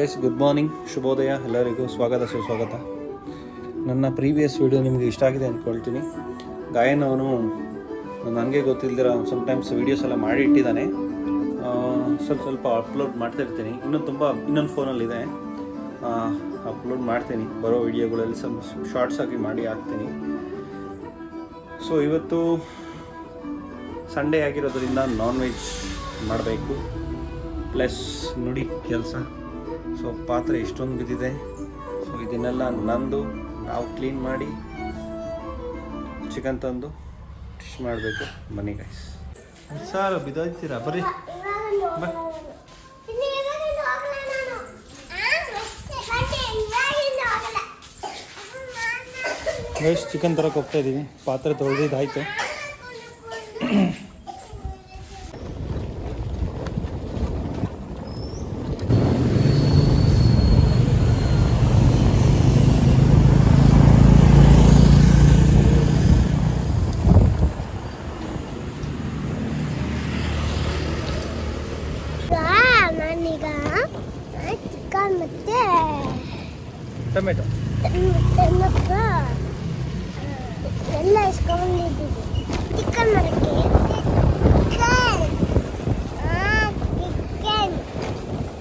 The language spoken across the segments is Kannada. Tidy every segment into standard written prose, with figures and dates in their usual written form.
ಗೈಸ್, ಗುಡ್ ಮಾರ್ನಿಂಗ್, ಶುಭೋದಯ. ಎಲ್ಲರಿಗೂ ಸ್ವಾಗತ ಸುಸ್ವಾಗತ. ನನ್ನ ಪ್ರೀವಿಯಸ್ ವಿಡಿಯೋ ನಿಮಗೆ ಇಷ್ಟ ಆಗಿದೆ ಅಂದ್ಕೊಳ್ತೀನಿ. ಗಾಯನ್ ಅವನು ನನಗೆ ಗೊತ್ತಿಲ್ದಿರ ಸಮ್ಟೈಮ್ಸ್ ವೀಡಿಯೋಸ್ ಎಲ್ಲ ಮಾಡಿ ಇಟ್ಟಿದ್ದಾನೆ. ಸ್ವಲ್ಪ ಅಪ್ಲೋಡ್ ಮಾಡ್ತಾಯಿರ್ತೀನಿ. ಇನ್ನೊಂದು ಫೋನಲ್ಲಿದೆ, ಅಪ್ಲೋಡ್ ಮಾಡ್ತೀನಿ. ಬರೋ ವೀಡಿಯೋಗಳಲ್ಲಿ ಶಾರ್ಟ್ಸ್ ಆಗಿ ಮಾಡಿ ಹಾಕ್ತೀನಿ. ಸೊ ಇವತ್ತು ಸಂಡೇ ಆಗಿರೋದ್ರಿಂದ ನಾನ್ ವೆಜ್ ಮಾಡಬೇಕು, ಪ್ಲಸ್ ನುಡಿ ಕೆಲಸ. ಸೊ ಪಾತ್ರೆ ಇಷ್ಟೊಂದು ಬಿದ್ದಿದೆ. ಸೊ ಇದನ್ನೆಲ್ಲ ನಂದು ನಾವು ಕ್ಲೀನ್ ಮಾಡಿ ಚಿಕನ್ ತಂದು ಡಿಶ್ ಮಾಡಬೇಕು. ಬನ್ನಿ ಗೈಸ್. ಸಾರು ಬಿದ್ದೋಯ್ತೀರಾ? ಬರ್ರಿ ಬಾ. ಗೈಸ್, ಚಿಕನ್ ತರಕ್ಕೆ ಹೋಗ್ತಾ ಇದ್ದೀವಿ. ಪಾತ್ರೆ ತೊಳೆದಿದ್ದಾಯ್ತು. ನಾನೀಗ ಚಿಕನ್ ಮತ್ತೆ ಟೊಮೆಟೊ ಎಲ್ಲ ಇಸ್ಕೊಂಡಿದ್ದೀವಿ. ಚಿಕನ್ ಮಾಡಕ್ಕೆ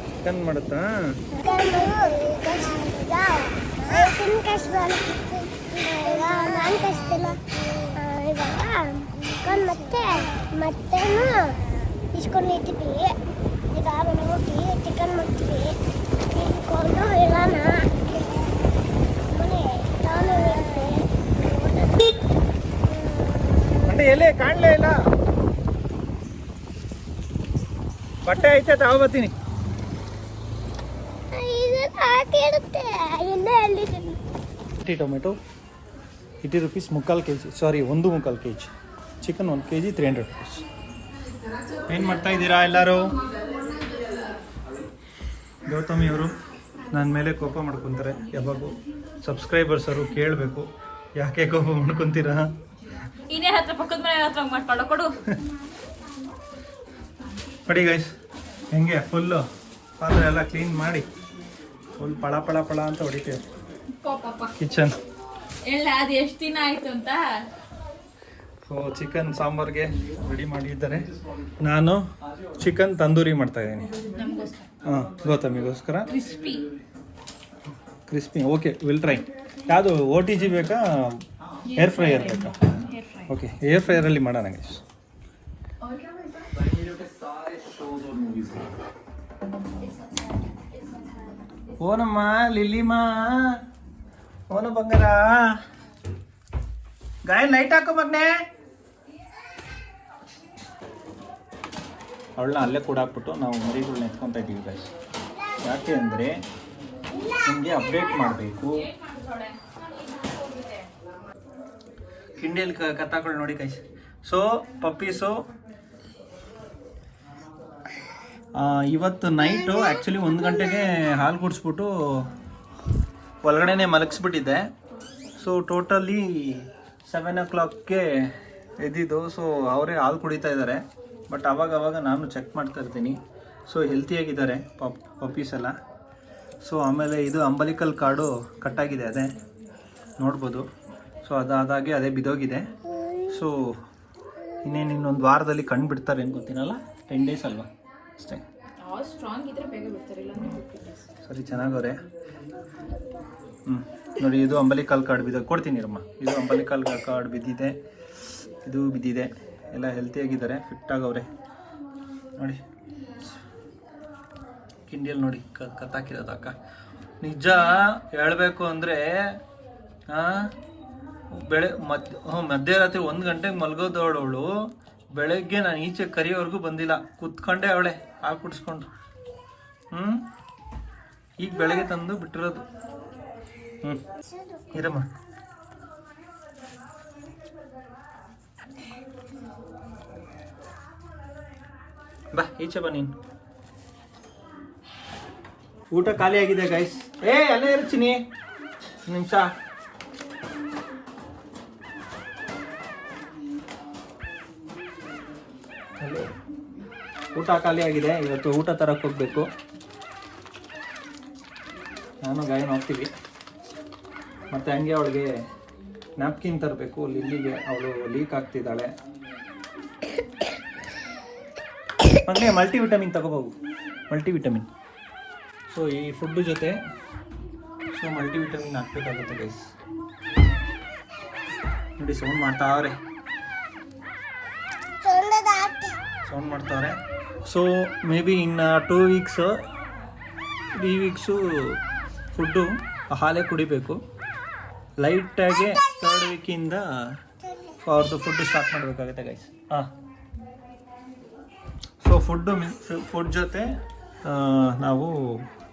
ಚಿಕನ್ ಮಾಡುತ್ತಾ? ನಾನು ಕಳಿಸ್ತಿಲ್ಲ. ಇವಾಗ ಚಿಕನ್ ಮತ್ತೇನು ಇಸ್ಕೊಂಡಿದ್ದೀವಿ. ಈಗ ನೋಡಿ ಚಿಕನ್ ಮಾಡ್ತೀವಿ. ಇಟ್ಕೊಂಡು ಇರೋಣ. ಮನೆ ತಾನು ಅಂದ್ರೆ ಎಲೆ ಕಾಣಲೇ ಇಲ್ಲ. ಬಟ್ಟೆ ಐತೆ ತಗೋಬತ್ತೀನಿ. ಹಾಕಿರುತ್ತೆ ಇಲ್ಲೇ ಎಲ್ಲಿದ್ದೀನಿ. Tomato 80 rupees, 1/4 kg. Sorry, 1/4 kg. Chicken 1 kg 300 rupees. ಏನು ಮಾಡ್ತಾ ಇದ್ದೀರಾ ಎಲ್ಲರೂ? ಗೌತಮಿ ಅವರು ನನ್ನ ಮೇಲೆ ಕೋಪ ಮಾಡ್ಕೊತಾರೆ ಯಾವಾಗೂ. ಸಬ್ಸ್ಕ್ರೈಬರ್ಸರು ಕೇಳಬೇಕು, ಯಾಕೆ ಕೋಪ ಮಾಡ್ಕೊತೀರಾ? ಇನ್ನೇ ಹತ್ರ ಪಕ್ಕದ ಮನೆ ಹತ್ರ ಮಾಡ್ಕೊಳ್ಳೋ ಕೊಡು. ನೋಡಿ ಗೈಸ್, ಹೆಂಗೆ ಫುಲ್ಲು ಪಾತ್ರೆ ಎಲ್ಲ ಕ್ಲೀನ್ ಮಾಡಿ ಫುಲ್ ಪಳ ಪಳ ಪಳ ಅಂತ ಹೊಡಿತೀವಿ ಕಿಚನ್. ಎಲ್ಲ ಅದು ಎಷ್ಟು ದಿನ ಆಯ್ತು ಅಂತ. ಸೊ ಚಿಕನ್ ಸಾಂಬಾರ್ಗೆ ರೆಡಿ ಮಾಡಿದ್ದಾರೆ. ನಾನು ಚಿಕನ್ ತಂದೂರಿ ಮಾಡ್ತಾ ಇದ್ದೀನಿ. ಹಾಂ, ಗೌತಮಿಗೋಸ್ಕರ ಕ್ರಿಸ್ಪಿ. Okay, will try. ಯಾವುದು OTG ಬೇಕಾ, ಏರ್ ಫ್ರೈಯರ್ ಬೇಕಾ? ಓಕೆ, ಏರ್ ಫ್ರೈಯರಲ್ಲಿ ಮಾಡೋಣ ಗೈಸ್. ಓನಮ್ಮ, ಲಿಲ್ಲಿಮ್ಮ, ಓನು ಬಂಗಾರ. ಗಾಯನ್ ಲೈಟ್ ಹಾಕೋ ಮಗ್ನೆ. ಅವಳನ್ನ ಅಲ್ಲೇ ಕೂಡ ಹಾಕ್ಬಿಟ್ಟು ನಾವು ಮರಿಗಳನ್ನ ಎತ್ಕೊತಾ ಇದ್ದೀವಿ ಗೈಸ್. ಯಾಕೆ ಅಂದರೆ ನಿಮಗೆ ಅಪ್ಡೇಟ್ ಮಾಡಬೇಕು. ಕಿಂಡಿಯಲ್ಲಿ ಕತ್ತಾಕೊಂಡು ನೋಡಿ ಗೈಸ್. ಸೊ ಪಪ್ಪೀಸು ಇವತ್ತು ನೈಟು ಆ್ಯಕ್ಚುಲಿ 1 ಗಂಟೆಗೆ ಹಾಲು ಕುಡಿಸ್ಬಿಟ್ಟು ಒಳಗಡೆನೆ ಮಲಗಿಸ್ಬಿಟ್ಟಿದ್ದೆ. ಸೊ ಟೋಟಲಿ 7 o'clockಗೆ ಎದ್ದಿದ್ದು. ಸೊ ಅವರೇ ಹಾಲು ಕುಡಿತಾ ಇದ್ದಾರೆ. ಬಟ್ ಅವಾಗ ನಾನು ಚೆಕ್ ಮಾಡ್ತಾ ಇರ್ತೀನಿ. ಸೊ ಹೆಲ್ತಿಯಾಗಿದ್ದಾರೆ ಪಪ್ಪೀಸ್ ಎಲ್ಲ. ಸೊ ಆಮೇಲೆ ಇದು ಅಂಬಲಿಕಲ್ ಕಾರ್ಡು ಕಟ್ಟಾಗಿದೆ, ಅದೇ ನೋಡ್ಬೋದು. ಸೊ ಅದಾದಾಗೆ ಅದೇ ಬಿದ್ದೋಗಿದೆ. ಸೊ ಇನ್ನೊಂದು ವಾರದಲ್ಲಿ ಕಣ್ಣು ಬಿಡ್ತಾರೆ ಅಂತ ಗೊತ್ತಿನಲ್ಲ. 10 days ಅಲ್ವಾ ಅಷ್ಟೇ. ಸರಿ, ಚೆನ್ನಾಗವ್ರೆ. ನೋಡಿ, ಇದು ಅಂಬಲಿಕಲ್ ಕಾರ್ಡ್ ಬಿದ್ದು ಕೊಡ್ತೀನಿ ರಮ್ಮ. ಇದು ಅಂಬಲಿಕಲ್ ಕಾರ್ಡ್ ಬಿದ್ದಿದೆ, ಇದು ಬಿದ್ದಿದೆ. ಎಲ್ಲ ಹೆಲ್ತಿಯಾಗಿದ್ದಾರೆ, ಫಿಟ್ಟಾಗವ್ರೆ ನೋಡಿ. ಕಿಂಡಿಯಲ್ಲಿ ನೋಡಿ ಕತ್ತಾಕಿರೋದು ಅಕ್ಕ. ನಿಜ ಹೇಳಬೇಕು ಅಂದರೆ ಮಧ್ಯರಾತ್ರಿ 1 ಗಂಟೆಗೆ ಮಲ್ಗೋದವಳವಳು ಬೆಳಗ್ಗೆ ನಾನು ಈಚೆ ಕರಿಯೋವರೆಗೂ ಬಂದಿಲ್ಲ. ಕುತ್ಕೊಂಡೆ ಅವಳೆ ಹಾಲು ಕುಡಿಸ್ಕೊಂಡು. ಈಗ ಬೆಳಗ್ಗೆ ತಂದು ಬಿಟ್ಟಿರೋದು. ಇರಮ್ಮ. ಬಾ ಈಚೆ ಬಾ ನೀನು. ಊಟ ಖಾಲಿ ಆಗಿದೆ ಗೈಸ್. ಅಲ್ಲೇ ಇರ್ತೀನಿ ನಿಮಿಷ. ಊಟ ಖಾಲಿ ಆಗಿದೆ. ಇವತ್ತು ಊಟ ತರಕ್ಕೆ ಹೋಗಬೇಕು. ನಾನು ಗಾಯನ ಹೋಗ್ತೀವಿ. ಮತ್ತು ಹಂಗೆ ಅವಳಿಗೆ ನ್ಯಾಪ್ಕಿನ್ ತರಬೇಕು. ಲಿಲ್ಲಿಗೆ ಅವಳು ಲೀಕ್ ಆಗ್ತಿದ್ದಾಳೆ. ಹಾಗೆ ಮಲ್ಟಿವಿಟಮಿನ್ ತಗೋಬೋದು, ಮಲ್ಟಿವಿಟಮಿನ್. ಸೊ ಈ ಫುಡ್ಡು ಜೊತೆ ಸೊ ಮಲ್ಟಿವಿಟಮಿನ್ ಹಾಕ್ಬೇಕಾಗುತ್ತೆ ಗೈಸ್. ನೋಡಿ ಸೌಂಡ್ ಮಾಡ್ತಾವ್ರೆ, ಸೌಂಡ್ ಮಾಡ್ತಾವ್ರೆ. ಸೊ ಮೇ ಬಿ ಇನ್ನು 2 ವೀಕ್ಸು 3 ವೀಕ್ಸು ಫುಡ್ಡು ಹಾಲೇ ಕುಡಿಬೇಕು. ಲೈಟಾಗಿ 3rd ವೀಕಿಂದ ಅವ್ರದ್ದು ಫುಡ್ ಸ್ಟಾರ್ಟ್ ಮಾಡಬೇಕಾಗುತ್ತೆ ಗೈಸ್. ಹಾಂ, ಸೊ ಫುಡ್ ಜೊತೆ ನಾವು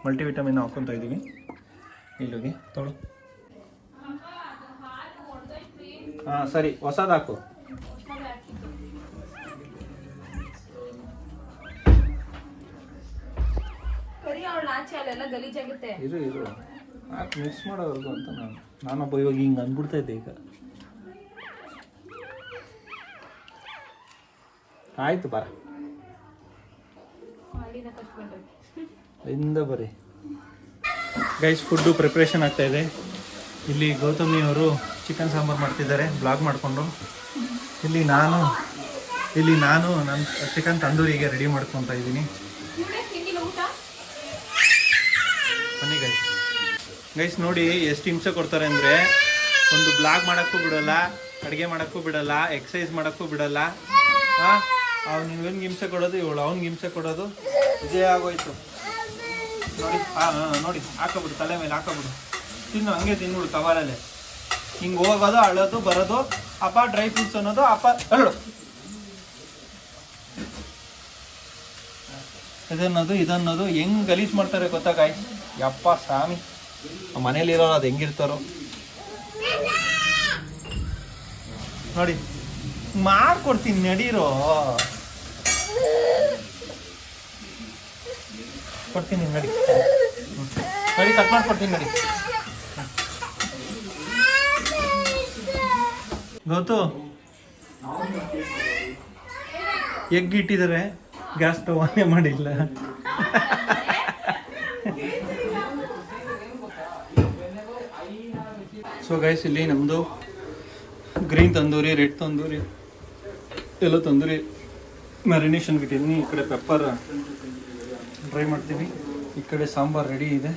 ಮಲ್ಟಿವಿಟಮಿನ್ ಹಾಕ್ಕೊತಾ ಇದ್ದೀವಿ. ಇಲ್ಲಿಗೆ ತೊಳು. ಹಾಂ ಸರಿ, ಹೊಸದು ಹಾಕು. ಇರು ಯಾಕೆ ಮಿಕ್ಸ್ ಮಾಡೋವರೆಗೂ ಅಂತ ನಾನೊಬ್ಬ ಇವಾಗ ಹಿಂಗೆ ಅಂದ್ಬಿಡ್ತಾ ಇದ್ದೆ. ಈಗ ಆಯ್ತು ಬರ ಇಂದ ಬರೀ ಗೈಸ್. ಫುಡ್ಡು ಪ್ರಿಪ್ರೇಷನ್ ಆಗ್ತಾ ಇದೆ. ಇಲ್ಲಿ ಗೌತಮಿ ಅವರು ಚಿಕನ್ ಸಾಂಬಾರು ಮಾಡ್ತಿದ್ದಾರೆ ಬ್ಲಾಗ್ ಮಾಡಿಕೊಂಡು. ಇಲ್ಲಿ ನಾನು ನನ್ನ ಚಿಕನ್ ತಂದೂರಿಗೆ ರೆಡಿ ಮಾಡ್ಕೊತಾ ಇದ್ದೀನಿ. ಬನ್ನಿ ಗೈಸ್ ನೋಡಿ ಎಷ್ಟು ಹಿಂಸೆ ಕೊಡ್ತಾರೆ ಅಂದರೆ, ಒಂದು ಬ್ಲಾಗ್ ಮಾಡೋಕ್ಕೂ ಬಿಡೋಲ್ಲ, ಅಡುಗೆ ಮಾಡೋಕ್ಕೂ ಬಿಡೋಲ್ಲ, ಎಕ್ಸಸೈಸ್ ಮಾಡೋಕ್ಕೂ ಬಿಡೋಲ್ಲ. ಹಾಂ, ಅವ್ನು ಇವನಿಗೆ ಹಿಂಸೆ ಕೊಡೋದು, ಇವಳು ಅವ್ನಿಗೆ ಹಿಂಸೆ ಕೊಡೋದು, ಇದೇ ಆಗೋಯ್ತು ನೋಡಿ. ನೋಡಿ ಹಾಕೋಬಿಡು, ತಲೆ ಮೇಲೆ ಹಾಕೋಬಿಡು, ತಿನ್ನು, ಹಂಗೆ ತಿನ್ಬಿಡು ಕವರಲ್ಲೇ. ಹಿಂಗೆ ಹೋಗೋದು, ಅಳೋದು, ಬರೋದು, ಅಪ್ಪ ಡ್ರೈ ಫ್ರೂಟ್ಸ್ ಅನ್ನೋದು, ಅಪ್ಪ ಅರಳು ಇದನ್ನೋದು ಹೆಂಗೆ ಗಲೀಜು ಮಾಡ್ತಾರೆ ಗೊತ್ತಾ ಗಾಯ್ಸ್. ಯಪ್ಪ ಸ್ವಾಮಿ, ಮನೇಲಿರೋರು ಅದು ಹೆಂಗಿರ್ತಾರೋ ನೋಡಿ. ಮಾಡ್ಕೊಡ್ತೀನಿ ನಡೀರೋ, ಕೊಡ್ತೀನಿ ನಡಿ, ಕಟ್ ಮಾಡ್ಕೊಡ್ತೀನಿ ನಡಿ. ಗೊತ್ತು ಎಗ್ ಇಟ್ಟಿದ್ದಾರೆ, ಗ್ಯಾಸ್ ಸ್ಟವ್ ಆನೇ ಮಾಡಿಲ್ಲ. ಸೊ ಗೈಸ್, ಇಲ್ಲಿ ನಮ್ಮದು green tandoori, red tandoori, yellow tandoori ಮ್ಯಾರಿನೇಷನ್ಗೆ ಇಟ್ಟಿದ್ದೀನಿ. ಈ ಕಡೆ ಪೆಪ್ಪರ್ ಡ್ರೈ ಮಾಡ್ತೀವಿ, ಈ ಕಡೆ ಸಾಂಬಾರು ರೆಡಿ ಇದೆ.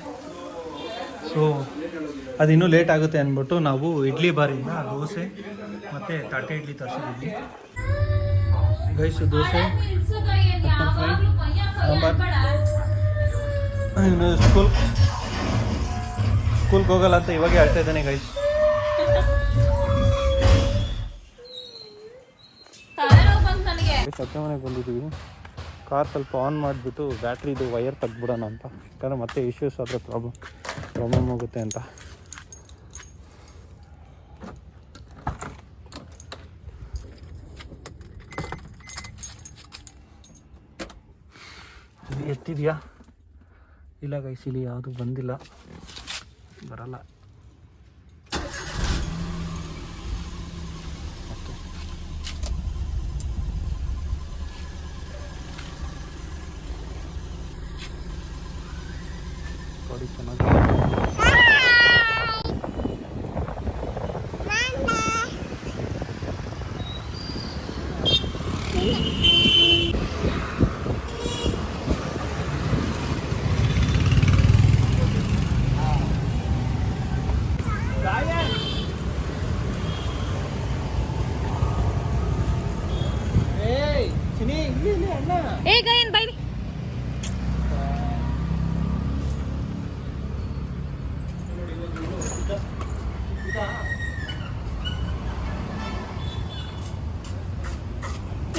ಸೊ ಅದಿನ್ನೂ ಲೇಟ್ ಆಗುತ್ತೆ ಅಂದ್ಬಿಟ್ಟು ನಾವು ಇಡ್ಲಿ ಬಾರಿಂದ ದೋಸೆ ಮತ್ತು ತಟ್ಟೆ ಇಡ್ಲಿ ತರಿಸಿದ್ದೀವಿ guys. Dosa, pepper fry, sambar. ಸ್ಕೂಲ್ಗೆ ಹೋಗಲ್ಲ ಅಂತ ಇವಾಗೆ ಹೇಳ್ತಾ ಇದ್ದಾನೆ ಗೈಸ್. ಅತ್ತೆ ಮನೆಗೆ ಬಂದಿದ್ದೀವಿ. ಕಾರ್ ಸ್ವಲ್ಪ ಆನ್ ಮಾಡಿಬಿಟ್ಟು ಬ್ಯಾಟ್ರಿದು ವೈರ್ ತೆಗ್ದ್ಬಿಡೋಣ ಅಂತ, ಯಾಕಂದರೆ ಮತ್ತೆ ಇಶ್ಯೂಸ್ ಆದರೆ ಪ್ರಾಬ್ಲಮ್ ಆಗುತ್ತೆ ಅಂತ. ಇಲ್ಲಿ ಎತ್ತಿದೆಯಾ? ಇಲ್ಲ ಗೈಸ್, ಇಲ್ಲಿ ಯಾವುದು ಬಂದಿಲ್ಲ, ಬರಲ್ಲ. ನೋಡಿ ಚೆನ್ನಾಗಿ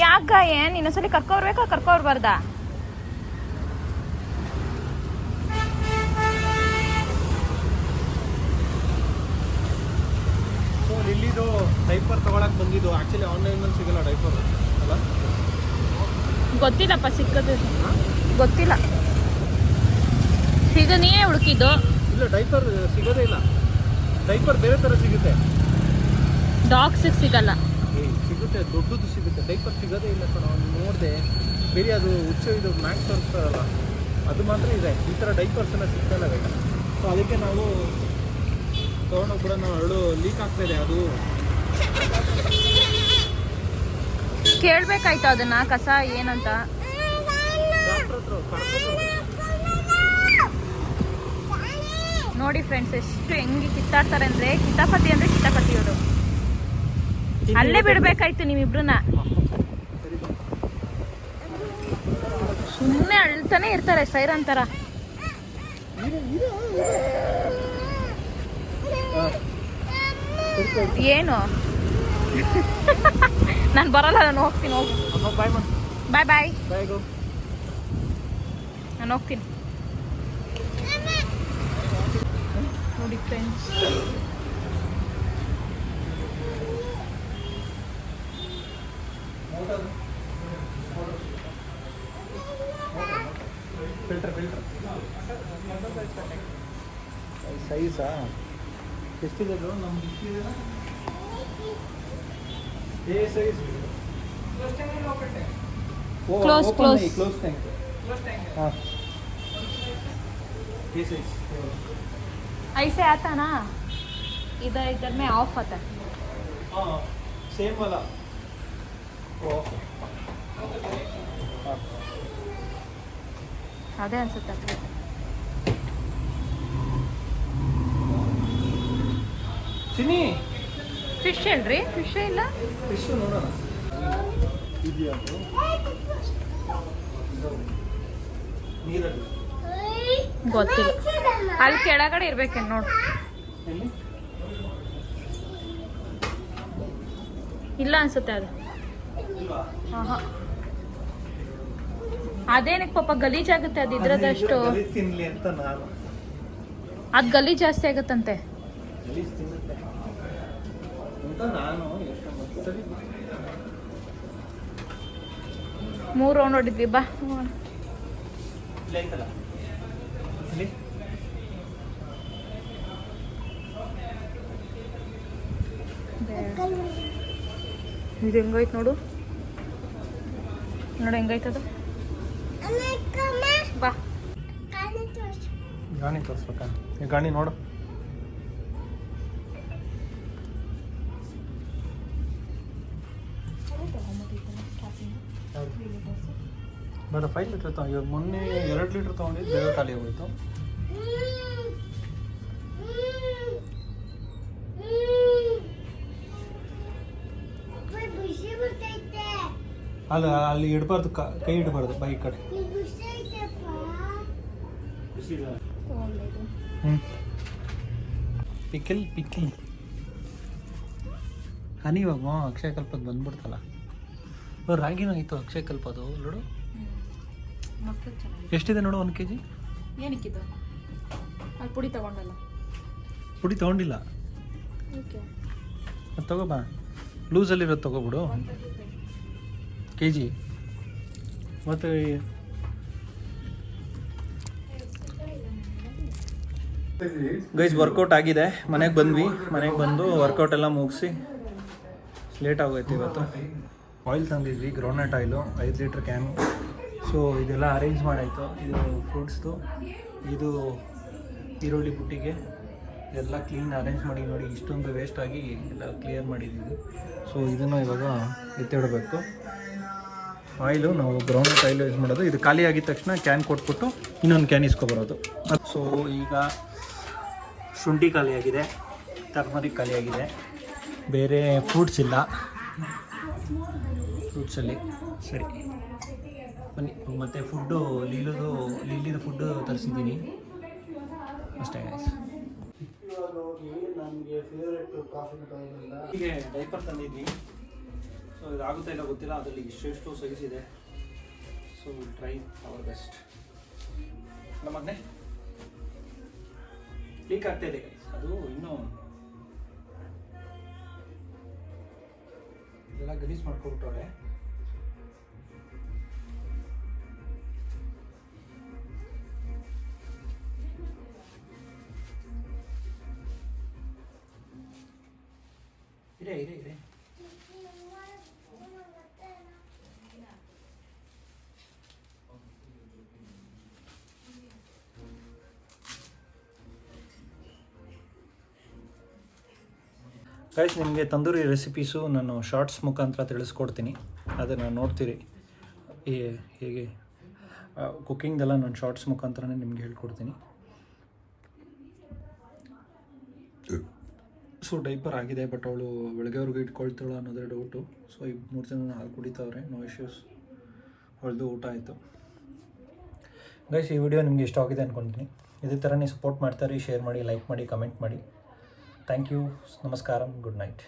ಯಾಕ ಏನ್ ಇನ್ನೊಂದ್ಸಲಿ ಕರ್ಕೋರ್ಬೇಕಾ ಕರ್ಕೋರ್ಬಾರ್ದಾ? ಸೊ ಇಲ್ಲಿದು ಡೈಪರ್ ತಗೊಳಕ್ ಬಂದಿದ್ದು. ಆಕ್ಚುಲಿ ಆನ್ಲೈನಲ್ಲಿ ಸಿಗಲ್ಲ ಡೈಪರ್ ಅಲ್ಲ, ಗೊತ್ತಿಲ್ಲಪ್ಪ, ಸಿಕ್ಕದು ಗೊತ್ತಿಲ್ಲ. ಈಗ ನೀವೇ ಹುಡುಕಿದ್ದು? ಇಲ್ಲ, ಡೈಪರ್ ಸಿಗೋದೇ ಇಲ್ಲ. ಡೈಪರ್ ಬೇರೆ ಥರ ಸಿಗುತ್ತೆ, ಡಾಗ್ಸ್ ಸಿಗಲ್ಲ. ಸಿಗುತ್ತೆ, ದೊಡ್ಡದು ಸಿಗುತ್ತೆ. ಡೈಪರ್ ಸಿಗೋದೇ ಇಲ್ಲ ಕಣ, ನೋಡಿದೆ. ಬೇರೆ ಅದು ಹುಚ್ಚು ಇದು ಮ್ಯಾಕ್ಸ್ ತೋರಿಸ್ತಾರಲ್ಲ, ಅದು ಮಾತ್ರ ಇದೆ. ಈ ಥರ ಡೈಪರ್ಸ್ ಎಲ್ಲ ಸಿಗ್ತಾಯಿಲ್ಲ ಬೇಡ. ಸೊ ಅದಕ್ಕೆ ನಾವು ತೊಗೊಂಡೋಗಿ ಕೂಡ ನಾವು ಎರಡು ಲೀಕ್ ಆಗ್ತಾಯಿದೆ ಅದು. ಕೇಳ್ಬೇಕಾಯ್ತು ಅದನ್ನ ಕಸ ಏನಂತ. ನೋಡಿ ಫ್ರೆಂಡ್ಸ್ ಎಷ್ಟು ಹೆಂಗೆ ಕಿತ್ತಾಡ್ತಾರೆ ಅಂದ್ರೆ ಕಿತಾಪತಿ ಇವರು. ಅಲ್ಲೇ ಬಿಡ್ಬೇಕಾಯ್ತು ನೀವಿಬ್ರನ್ನ. ಸುಮ್ಮನೆ ಅಳ್ತಾನೆ ಇರ್ತಾರೆ ಸೈರನ್ ತರ. ಏನು ನಾನು ಬರಲ್ಲ, ನಾನು ಹೋಗ್ತೀನಿ. ಹೋಗು ಬಾಯ್ ಬಾಯ್. ನಾನು ಹೋಗ್ತೀನಿ. ನೋಡಿ ಫ್ರೆಂಡ್ಸ್ ಸೈಜಾ ಎಷ್ಟಿದೆ ನಮ್ಗೆ? Close tank. ಹಾಂ ऐसे आता ना, इधर इधर में ऑफ आता है. हाँ सेम वाला. ಅದೇ ಅನ್ಸುತ್ತೆ. ಚಿನ್ನಿ ಫಿಶ್ ಹೇಳ್ರಿ, ಫಿಶ್ ಇಲ್ಲ. ಫಿಶ್ ನೋಡೋಣ ಇದೆಯಾ ನೀರಲ್ಲಿ? ಗೊತ್ತಿಲ್ಲ, ಅಲ್ಲಿ ಕೆಳಗಡೆ ಇರ್ಬೇಕೇನು ನೋಡು. ಎಲ್ಲಿ ಇಲ್ಲ ಅನ್ಸುತ್ತೆ ಅದು. ಹಾಂ ಅದೇನಕ್ಕೆ ಪಾಪ ಗಲೀಜಾಗುತ್ತೆ ಅದು. ಇದ್ರದಷ್ಟು ತಿನ್ಲಿ ಅಂತ ನಾನು. ಅದು ಗಲೀಜ್ ಜಾಸ್ತಿ ಆಗುತ್ತಂತೆ. ಗಲೀಜ್ ತಿನ್ನುತ್ತೆ ಅಂತ ನಾನು ಸರಿ. 3 ರೌಂಡ್ ಹೊಡಿದ್ವಿ ಬಾ. ಇಲ್ಲ ಐತಲ್ಲ ಇಲ್ಲಿ. ಇದು ಹೆಂಗೈತೆ ನೋಡು, ನೋಡಿ ಹೆಂಗೈತದು. ಬಾ ಗಾಣಿ ತೋರಿಸ್ಬೇಕಾ? ಈ ಗಾಣಿ ನೋಡು. ಬೇಡ 5 ಲೀಟ್ರ್ ತಗೋ. ಇವಾಗ ಮೊನ್ನೆ 2 ಲೀಟ್ರ್ ತೊಗೊಂಡಿದ್ದು ಬೇಗ ಖಾಲಿ ಹೋಗ್ಬಿಟ್ಟು. ಅಲ್ಲ ಅಲ್ಲಿ ಇಡಬಾರ್ದು, ಕೈ ಇಡಬಾರ್ದು ಬೈ ಕಡೆ. ಪಿಕಲ್ ಹನಿ ಇವಾಗ ಅಕ್ಷಯ ಕಲ್ಪದ ಬಂದ್ಬಿಡ್ತಲ್ಲ. ರಾಗಿನೂ ಆಯಿತು ಅಕ್ಷಯ ಕಲ್ಪದು ನೋಡು. ಎಷ್ಟಿದೆ ನೋಡು 1 kg. ಏನಕ್ಕಿದ್ದು ಅಲ್ಲಿ ಪುಡಿ ತಗೊಂಡಲ್ಲ? ಪುಡಿ ತೊಗೊಂಡಿಲ್ಲ. ಅದು ತಗೋಬಾ, ಲೂಸಲ್ಲಿರೋದು ತಗೋಬಿಡು kg. ಮತ್ತು ಗೈಸ್ ವರ್ಕೌಟ್ ಆಗಿದೆ. ಮನೆಗೆ ಬಂದ್ವಿ. ಮನೆಗೆ ಬಂದು ವರ್ಕೌಟ್ ಎಲ್ಲ ಮುಗಿಸಿ ಲೇಟ್ ಆಗೋಯ್ತು ಇವತ್ತು. ಆಯಿಲ್ ತಂದಿದ್ವಿ, groundnut oil 5 litre can. So ಇದೆಲ್ಲ ಅರೇಂಜ್ ಮಾಡಾಯಿತು. ಇದು ಫ್ರೂಟ್ಸ್ದು, ಇದು ಈರುಳ್ಳಿ ಬುಟ್ಟಿಗೆ ಎಲ್ಲ ಕ್ಲೀನ್ ಅರೇಂಜ್ ಮಾಡಿ. ನೋಡಿ ಇಷ್ಟೊಂದು ವೇಸ್ಟಾಗಿ ಎಲ್ಲ ಕ್ಲಿಯರ್ ಮಾಡಿದ್ದೀವಿ. ಸೊ ಇದನ್ನು ಇವಾಗ ಎತ್ತಿಡಬೇಕು. ಆಯಿಲು ನಾವು ಗ್ರೌಂಡ್ನಟ್ ಆಯಿಲ್ ಯೂಸ್ ಮಾಡೋದು. ಇದು ಖಾಲಿ ಆಗಿದ ತಕ್ಷಣ ಕ್ಯಾನ್ ಕೊಟ್ಬಿಟ್ಟು ಇನ್ನೊಂದು ಕ್ಯಾನ್ ಇಸ್ಕೊಬರೋದು. ಸೊ ಈಗ ಶುಂಠಿ ಖಾಲಿಯಾಗಿದೆ, ಟರ್ಮರಿಕ್ ಖಾಲಿಯಾಗಿದೆ, ಬೇರೆ ಫ್ರೂಟ್ಸ್ ಇಲ್ಲ ಫ್ರೂಟ್ಸಲ್ಲಿ. ಸರಿ ಬನ್ನಿ. ಮತ್ತು ಫುಡ್ಡು ಲೀಲಿದು ಫುಡ್ಡು ತರಿಸಿದ್ದೀನಿ ಅಷ್ಟೇ ಗೈಸ್. ಇವಾಗ ಹೋಗಿ ನನಗೆ ಫೇವ್ರೆಟ್ ಕಾಫಿ ಹೀಗೆ ಡೈಪರ್ ತಂದಿದ್ವಿ. ಸೊ ಇದಾಗುತ್ತಾ ಇಲ್ಲ ಗೊತ್ತಿಲ್ಲ, ಅದರಲ್ಲಿ ಇಷ್ಟು ಸೈಜ್ ಇದೆ. So try our best. ನಮ್ಮನ್ನೇ ಲೀಕ್ ಆಗ್ತಾ ಇದೆ ಗೈಸ್. ಅದು ಇನ್ನೂ ಎಲ್ಲ ಗಲೀಜ್ ಮಾಡ್ಕೊಬಿಟ್ಟವ್ರೆ. ಇದೆ ಗೈಸ್ ನಿಮಗೆ ತಂದೂರಿ ರೆಸಿಪೀಸು ನಾನು ಶಾರ್ಟ್ಸ್ ಮುಖಾಂತರ ತಿಳಿಸ್ಕೊಡ್ತೀನಿ, ಅದನ್ನು ನೋಡ್ತೀರಿ. ಹೇಗೆ ಕುಕ್ಕಿಂಗ್ದೆಲ್ಲ ನಾನು ಶಾರ್ಟ್ಸ್ ಮುಖಾಂತರನೇ ನಿಮ್ಗೆ ಹೇಳ್ಕೊಡ್ತೀನಿ. ಸೊ ಡೈಪರ್ ಆಗಿದೆ, ಬಟ್ ಅವಳು ಬೆಳಗ್ಗೆವರೆಗೂ ಇಟ್ಕೊಳ್ತಾಳು ಅನ್ನೋದೇ ಡೌಟು. ಸೊ ಈ 3 ಜನ ಹಾಲು ಕುಡಿತಾವ್ರೆ, ನೋ ಇಶ್ಯೂಸ್. ಅವಳದು ಊಟ ಆಯಿತು. ಗೈಸ್ ಈ ವಿಡಿಯೋ ನಿಮಗೆ ಇಷ್ಟ ಆಗಿದೆ ಅಂದ್ಕೊಳ್ತೀನಿ. ಇದೇ ಥರನೇ ಸಪೋರ್ಟ್ ಮಾಡ್ತಾರೆ, ಶೇರ್ ಮಾಡಿ, ಲೈಕ್ ಮಾಡಿ, ಕಮೆಂಟ್ ಮಾಡಿ. Thank you. ನಮಸ್ಕಾರ. Good night.